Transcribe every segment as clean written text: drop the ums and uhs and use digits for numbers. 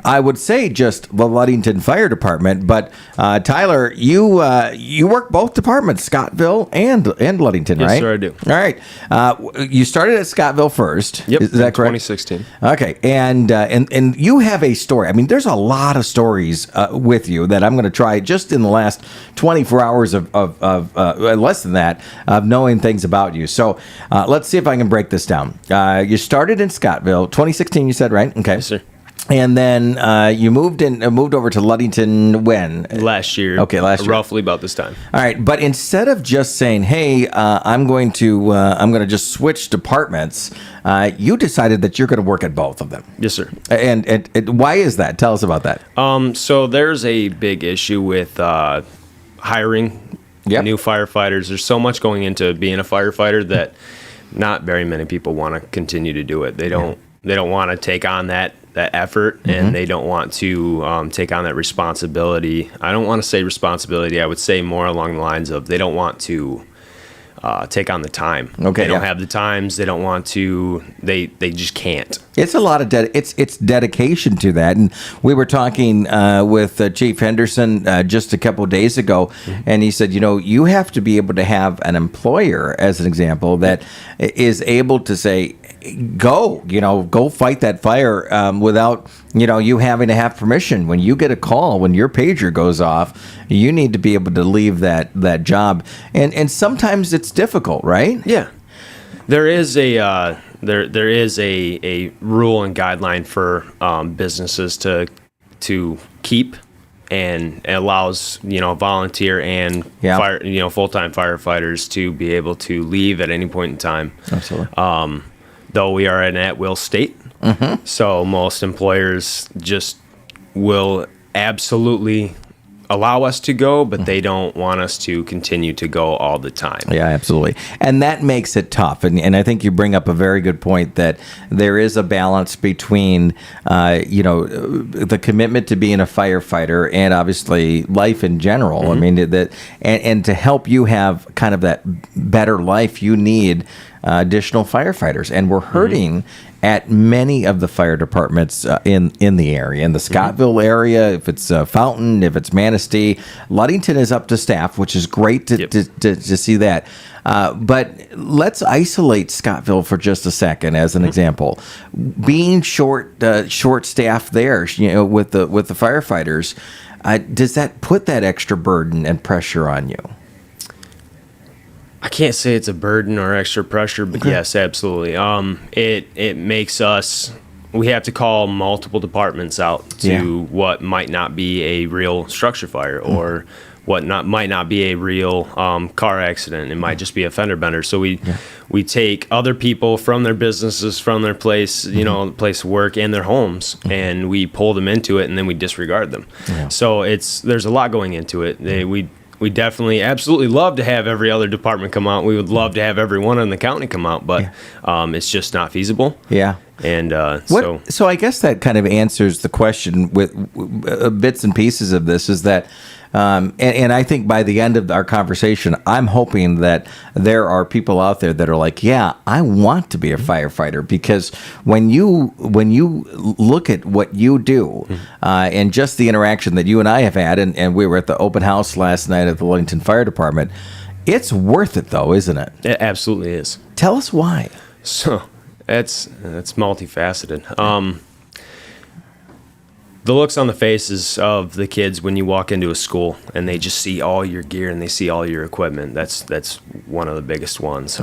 I would say just the Ludington Fire Department, but Tyler, you work both departments, Scottville and Ludington, right? Yes, sir, I do. All right. You started at Scottville first. Yep, is that correct? 2016. Okay, and you have a story. I mean, there's a lot of stories with you that I'm going to try just in the last 24 hours of less than that of knowing things about you. So let's see if I can break this down. You started in Scottville, 2016. You said, right? Okay. Yes, sir. And then you moved over to Ludington when? Last year. Okay, last year. Roughly about this time. All right, but instead of just saying, "Hey, I'm going to just switch departments," you decided that you're going to work at both of them. Yes, sir. And why is that? Tell us about that. So there's a big issue with hiring new firefighters. There's so much going into being a firefighter that not very many people want to continue to do it. They don't want to take on that effort, and they don't want to take on that responsibility. I don't want to say responsibility. I would say more along the lines of they don't want to take on the time. Okay, they don't have the times. They don't want to. They just can't. It's a lot of it's dedication to that. And we were talking with Chief Henderson just a couple of days ago, and he said, you have to be able to have an employer, as an example, that is able to say, go fight that fire without you having to have permission. When you get a call, when your pager goes off, you need to be able to leave that job, and sometimes it's difficult, right? Yeah, there is a there is a rule and guideline for businesses to keep, and it allows volunteer and full-time firefighters to be able to leave at any point in time. Absolutely. Though we are an at-will state, so most employers just will absolutely allow us to go, but they don't want us to continue to go all the time. Yeah, absolutely. And that makes it tough. And I think you bring up a very good point that there is a balance between, the commitment to being a firefighter and obviously life in general. I mean, and to help you have kind of that better life, you need additional firefighters, and we're hurting at many of the fire departments in the area, in the Scottville area. If it's Fountain, if it's Manistee, Ludington is up to staff, which is great to see that. But let's isolate Scottville for just a second as an example. Being short staff there, with the firefighters, does that put that extra burden and pressure on you? I can't say it's a burden or extra pressure, but yes, absolutely. It makes us, we have to call multiple departments out to what might not be a real structure fire or what might not be a real car accident. It might just be a fender bender. So we take other people from their businesses, from their place, place of work and their homes, and we pull them into it, and then we disregard them. Yeah. So there's a lot going into it. We definitely, absolutely love to have every other department come out. We would love to have everyone in the county come out, but it's just not feasible. Yeah. And so I guess that kind of answers the question with bits and pieces of this is that, and I think by the end of our conversation, I'm hoping that there are people out there that are like, yeah, I want to be a firefighter, because when you look at what you do and just the interaction that you and I have had, and we were at the open house last night at the Ludington Fire Department, it's worth it though, isn't it? It absolutely is. Tell us why. So that's multifaceted. The looks on the faces of the kids when you walk into a school and they just see all your gear and they see all your equipment, that's one of the biggest ones.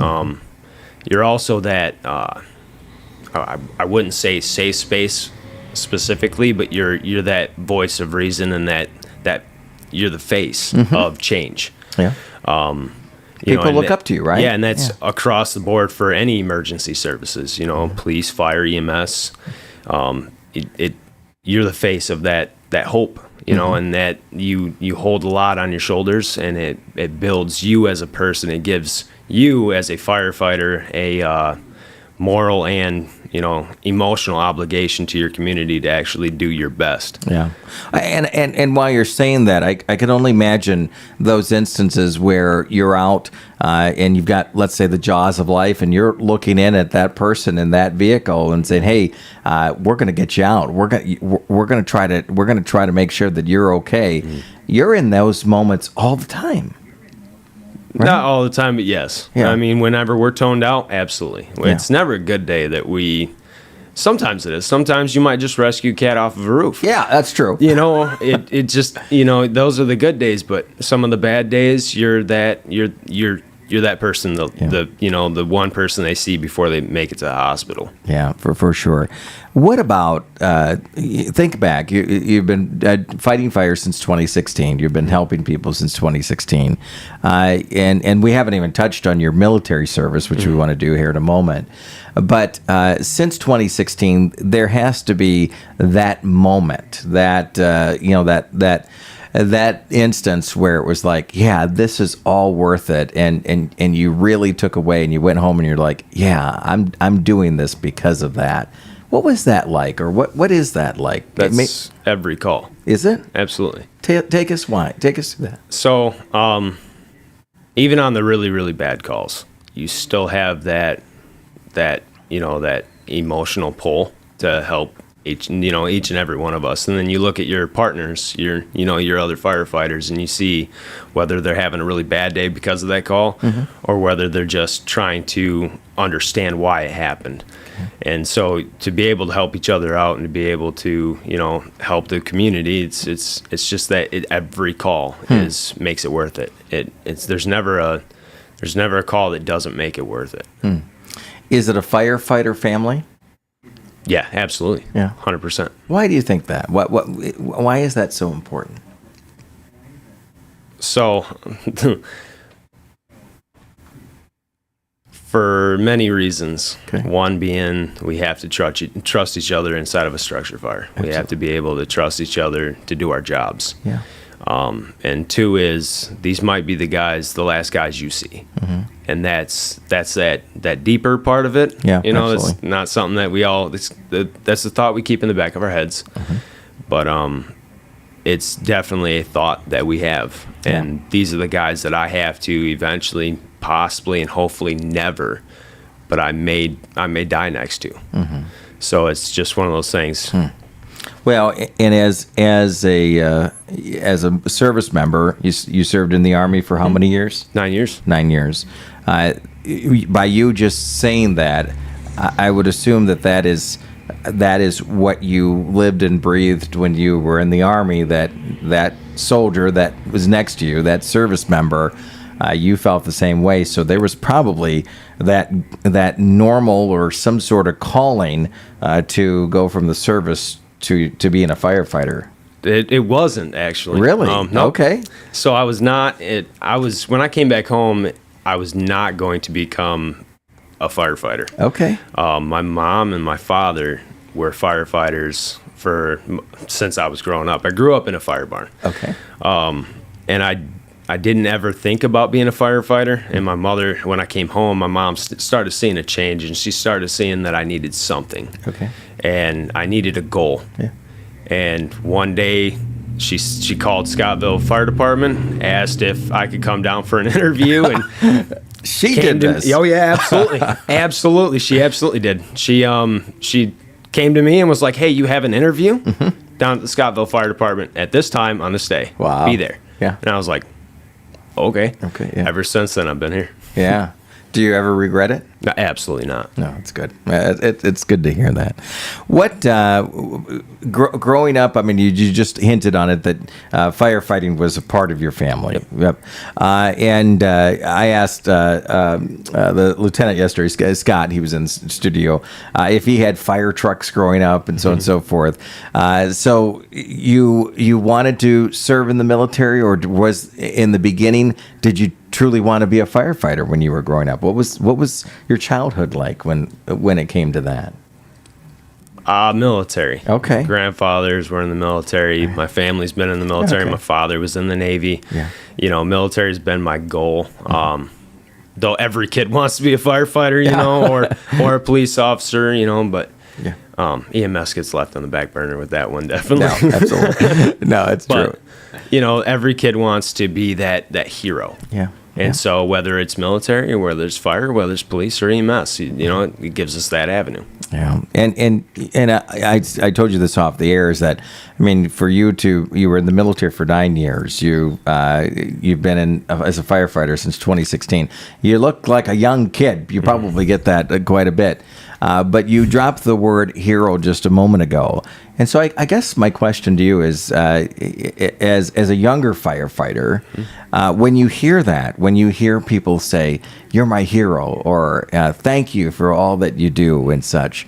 You're also that, I wouldn't say safe space specifically, but you're that voice of reason, and that you're the face of change. Yeah. People look up to you, right? Yeah, and that's across the board for any emergency services, police, fire, EMS. You're the face of that hope, and that you hold a lot on your shoulders, and it builds you as a person. It gives you as a firefighter a moral and emotional obligation to your community to actually do your best. Yeah. And while you're saying that, I can only imagine those instances where you're out and you've got, let's say, the jaws of life, and you're looking in at that person in that vehicle and saying, "Hey, we're going to get you out. We're going to try to make sure that you're okay." Mm-hmm. You're in those moments all the time. Right? Not all the time, but yes. Yeah. I mean, whenever we're toned out, absolutely. Yeah. It's never a good day that we. Sometimes it is. Sometimes you might just rescue a cat off of a roof. Yeah, that's true. It just those are the good days. But some of the bad days, you're that person, the one person they see before they make it to the hospital. Yeah, for sure. What about think back? You've been fighting fire since 2016. You've been helping people since 2016, and we haven't even touched on your military service, which we want to do here in a moment. But since 2016, there has to be that moment, that instance where it was like, yeah, this is all worth it, and you really took away, and you went home and you're like, yeah, I'm doing this because of that. What was that like, or what is that like? That's every call. Is it? Absolutely. Take us through that. So, even on the really, really bad calls, you still have that emotional pull to help each and every one of us. And then you look at your partners, your other firefighters, and you see whether they're having a really bad day because of that call, mm-hmm. or whether they're just trying to understand why it happened. Okay. And so to be able to help each other out and to be able to, help the community, it's just that every call makes it worth it. There's never a call that doesn't make it worth it. Is it a firefighter family? Yeah, absolutely. Yeah, 100%. Why do you think that? Why is that so important? So, for many reasons. Okay. One being we have to trust each other inside of a structure fire. Absolutely. We have to be able to trust each other to do our jobs. Yeah. And two is these might be the last guys you see. Mm-hmm. And that's that deeper part of it. Yeah, absolutely. It's not something that that's the thought we keep in the back of our heads. Mm-hmm. But it's definitely a thought that we have. And these are the guys that I have to eventually, possibly, and hopefully never, but I may die next to. Mm-hmm. So it's just one of those things. Well, and as a service member, you served in the Army for how many years? 9 years. 9 years. By you just saying that, I would assume that is what you lived and breathed when you were in the Army. That soldier that was next to you, that service member, you felt the same way. So there was probably that normal or some sort of calling to go from the service to being a firefighter. It wasn't actually. Really? No. Okay. So I was not. When I came back home, I was not going to become a firefighter. Okay. My mom and my father were firefighters since I was growing up. I grew up in a fire barn. Okay. And I didn't ever think about being a firefighter. And my mother, when I came home, my mom started seeing a change, and she started seeing that I needed something. Okay. And I needed a goal. Yeah. And one day, she called Scottville Fire Department, asked if I could come down for an interview, and she did this. Oh yeah, absolutely, absolutely. She absolutely did. She came to me and was like, "Hey, you have an interview down at the Scottville Fire Department at this time on this day. Wow, be there." Yeah. And I was like, "Okay." Okay. Yeah. Ever since then, I've been here. Yeah. Do you ever regret it? No, absolutely not. No, it's good. It's good to hear that. What growing up? I mean, you just hinted on it that firefighting was a part of your family. Yep. And I asked the lieutenant yesterday, Scott. He was in the studio. If he had fire trucks growing up and so on and so forth. So you wanted to serve in the military, or was in the beginning? Did you truly want to be a firefighter when you were growing up? What was your childhood like when it came to that? Military. Okay. Grandfathers were in the military. My family's been in the military. Okay. My father was in the Navy. Yeah. Military's been my goal. though every kid wants to be a firefighter, or a police officer, but EMS gets left on the back burner with that one, definitely. No, absolutely. No, it's true. Every kid wants to be that hero. Yeah. And so whether it's military or whether it's fire, whether it's police or EMS, it gives us that avenue. Yeah. And I told you this off the air, is that, for you were in the military for 9 years. You've been as a firefighter since 2016. You look like a young kid. You probably get that quite a bit. But you dropped the word hero just a moment ago. And so I guess my question to you is, as a younger firefighter, when you hear that, when you hear people say, "You're my hero," or "Thank you for all that you do," and such,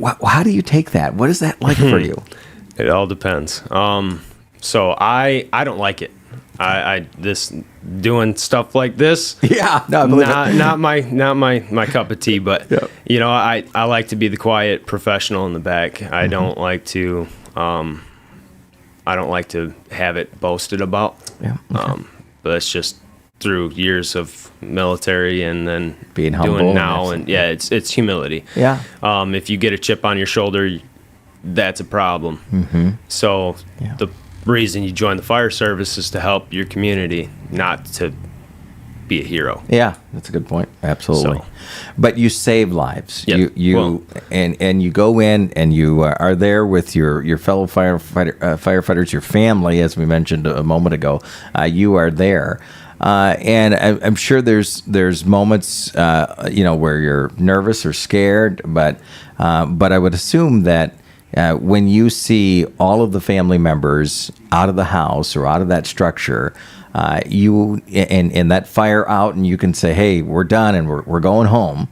how do you take that? What is that like for you? It all depends. So I don't like it. I this doing stuff like this. Yeah, no, I believe it. Not my cup of tea. But I like to be the quiet professional in the back. I don't like to have it boasted about. Yeah. Okay. But that's just through years of military and then being humble doing now, and it's humility. Yeah. If you get a chip on your shoulder, that's a problem. Mm-hmm. So the reason you join the fire service is to help your community, not to be a hero. Yeah, that's a good point. Absolutely. So, but you save lives. Yep. And you go in and you are there with your fellow firefighters, your family, as we mentioned a moment ago. You are there. And I'm sure there's moments, where you're nervous or scared, but I would assume that when you see all of the family members out of the house or out of that structure, you and that fire out, and you can say, "Hey, we're done, and we're going home."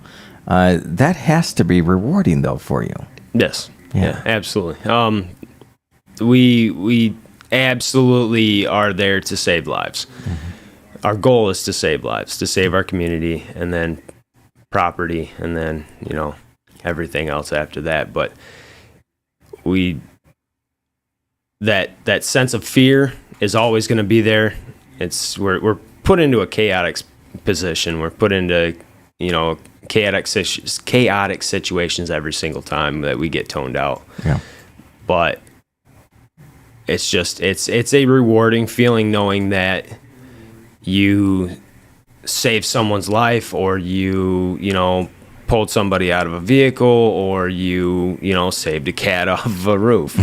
That has to be rewarding, though, for you. Yes. Yeah, absolutely. We absolutely are there to save lives. Mm-hmm. Our goal is to save lives, to save our community, and then property, and then everything else after that. But that sense of fear is always going to be there. We're put into a chaotic position. We're put into chaotic situations every single time that we get toned out. Yeah. But it's a rewarding feeling knowing that you saved someone's life, or you pulled somebody out of a vehicle, or you saved a cat off of a roof.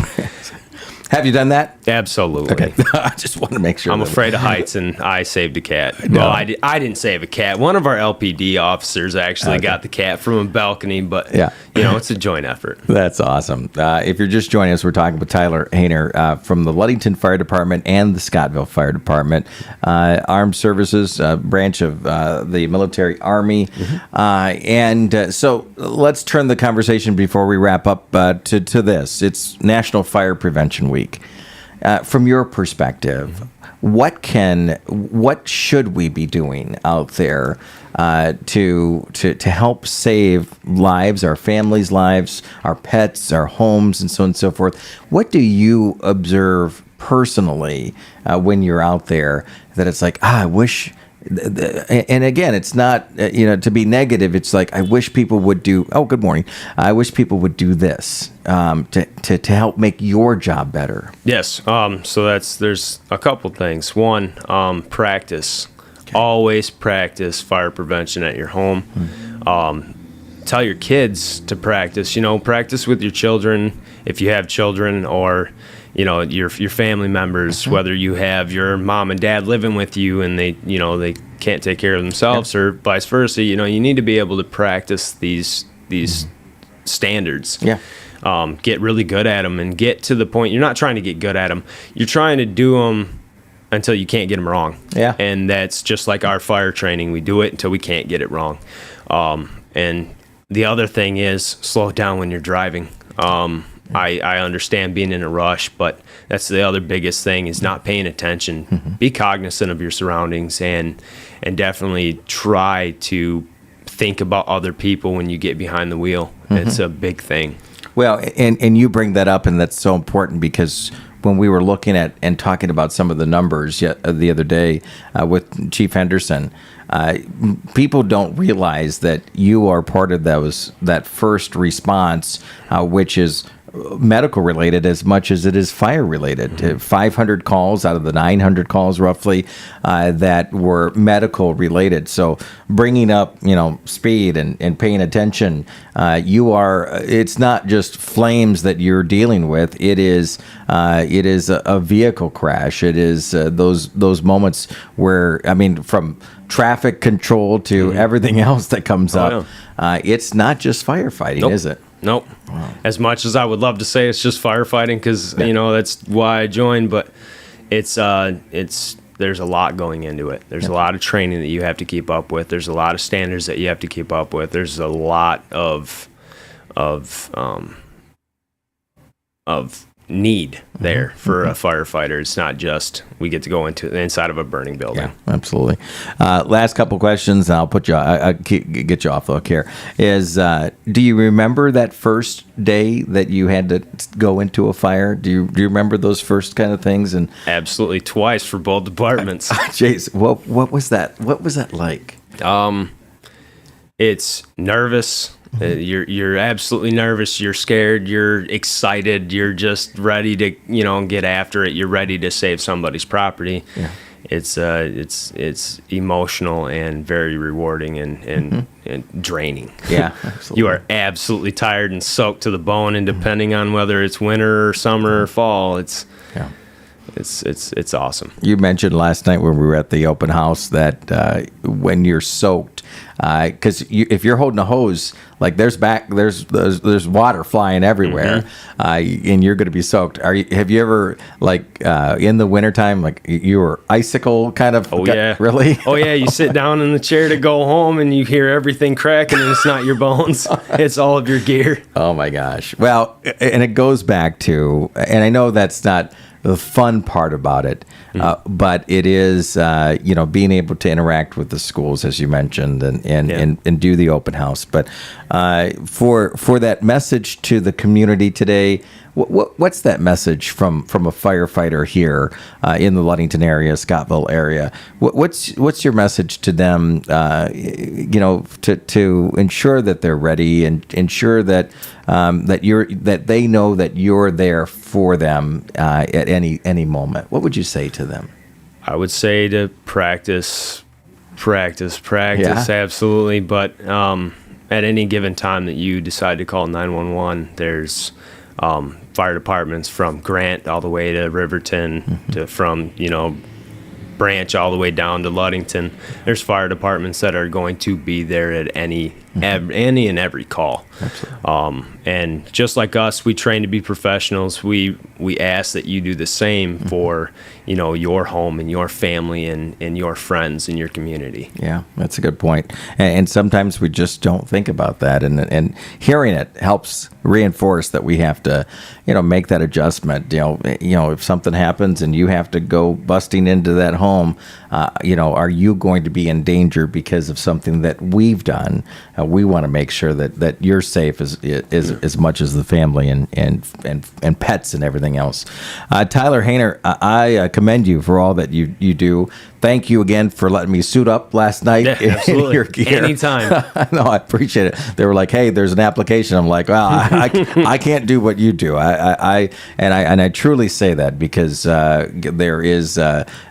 Have you done that? Absolutely. Okay. I just want to make sure. I'm afraid of heights, and I saved a cat. No. Well, I didn't save a cat. One of our LPD officers actually got the cat from a balcony, but it's a joint effort. That's awesome. If you're just joining us, we're talking with Tyler Hayner from the Ludington Fire Department and the Scottville Fire Department, Armed Services branch of the Military Army. Mm-hmm. So let's turn the conversation before we wrap up to this. It's National Fire Prevention Week. From your perspective, what should we be doing out there to help save lives, our families' lives, our pets, our homes, and so on and so forth? What do you observe personally when you're out there that it's like, I wish? And again, it's not to be negative. It's like, I wish people would do. Oh, good morning. I wish people would do this to help make your job better. Yes. So there's a couple things. One, practice. Okay. Always practice fire prevention at your home. Mm-hmm. Tell your kids to practice. Practice with your children if you have children, or your family members, mm-hmm. whether you have your mom and dad living with you and they can't take care of themselves, or vice versa. You need to be able to practice these mm-hmm. standards. Yeah. Get really good at them, and get to the point. You're not trying to get good at them. You're trying to do them until you can't get them wrong. Yeah. And that's just like our fire training. We do it until we can't get it wrong. And the other thing is, slow down when you're driving. I understand being in a rush, but that's the other biggest thing, is not paying attention. Mm-hmm. Be cognizant of your surroundings, and definitely try to think about other people when you get behind the wheel. Mm-hmm. It's a big thing. Well, and you bring that up, and that's so important, because when we were looking at and talking about some of the numbers the other day with Chief Henderson, people don't realize that you are part of that first response, which is medical related as much as it is fire related. Mm-hmm. 500 calls out of the 900 calls roughly that were medical related. So bringing up, speed and paying attention, it's not just flames that you're dealing with. It is a vehicle crash. It is those moments where, from traffic control to everything else that comes up. Yeah. It's not just firefighting, Nope. is it? Nope. Wow. As much as I would love to say it's just firefighting, because that's why I joined, but it's there's a lot going into it. There's a lot of training that you have to keep up with. There's a lot of standards that you have to keep up with. There's a lot of need there for a firefighter. It's not just we get to go into the inside of a burning building. Yeah, absolutely. Last couple questions, and I'll put you. I get you off the hook here. Do you remember that first day that you had to go into a fire? Do you remember those first kind of things? And absolutely, twice for both departments. Jace, what was that? What was that like? It's nervous. You're absolutely nervous. You're scared. You're excited. You're just ready to get after it. You're ready to save somebody's property. Yeah. It's emotional and very rewarding and draining. Yeah, absolutely. You are absolutely tired and soaked to the bone, and depending on whether it's winter or summer or fall, it's awesome. You mentioned last night when we were at the open house that when you're soaked, because if you're holding a hose, like there's water flying everywhere, and you're going to be soaked. Have you ever in the wintertime, like you were icicle kind of? Oh yeah, really? Oh yeah, you sit down in the chair to go home and you hear everything cracking, and it's not your bones, it's all of your gear. Oh my gosh! Well, and it goes back to, and I know that's not the fun part about it, but it is being able to interact with the schools, as you mentioned, and do the open house. But for that message to the community today, what's that message from a firefighter here in the Ludington area, Scottville area? What's your message to them? To ensure that they're ready and ensure that that they know that you're there for them at any moment. What would you say to them? I would say to practice, absolutely. But at any given time that you decide to call 911, there's fire departments from Grant all the way to Riverton to from Branch all the way down to Ludington. There's fire departments that are going to be there at any and every call. Absolutely. And just like us, we train to be professionals. We ask that you do the same for your home and your family and your friends and your community. Yeah, that's a good point. And sometimes we just don't think about that, and hearing it helps reinforce that we have to make that adjustment. If something happens and you have to go busting into that home, are you going to be in danger because of something that we've done? We want to make sure that you're safe as much as the family and pets and everything else. Tyler Hayner, I commend you for all that you do. Thank you again for letting me suit up last night. Yeah, absolutely. In your gear. Anytime. No, I appreciate it. They were like, "Hey, there's an application." I'm like, "Well, I can't do what you do." I truly say that because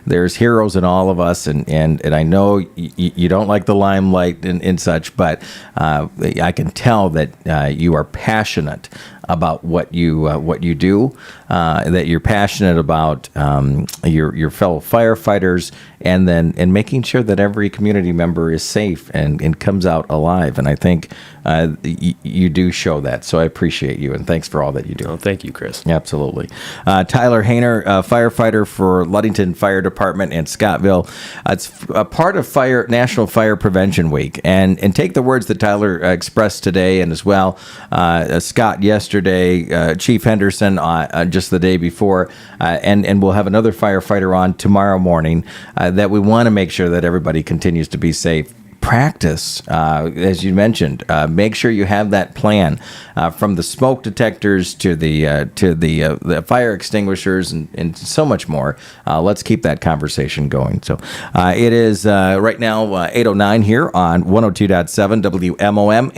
there's heroes in all of us, and I know you don't like the limelight and such, but I can tell that you are passionate about what you do, that you're passionate about your fellow firefighters, and making sure that every community member is safe and comes out alive. And I think you do show that. So I appreciate you, and thanks for all that you do. Oh, thank you, Chris. Absolutely. Tyler Hayner, firefighter for Ludington Fire Department in Scottville. It's a part of National Fire Prevention Week. And take the words that Tyler expressed today, and as well Scott yesterday, Chief Henderson just the day before, and we'll have another firefighter on tomorrow morning, that we want to make sure that everybody continues to be safe. practice, as you mentioned. Make sure you have that plan from the smoke detectors to the fire extinguishers and so much more. Let's keep that conversation going. So it is right now 8:09 here on 102.7 WMOM.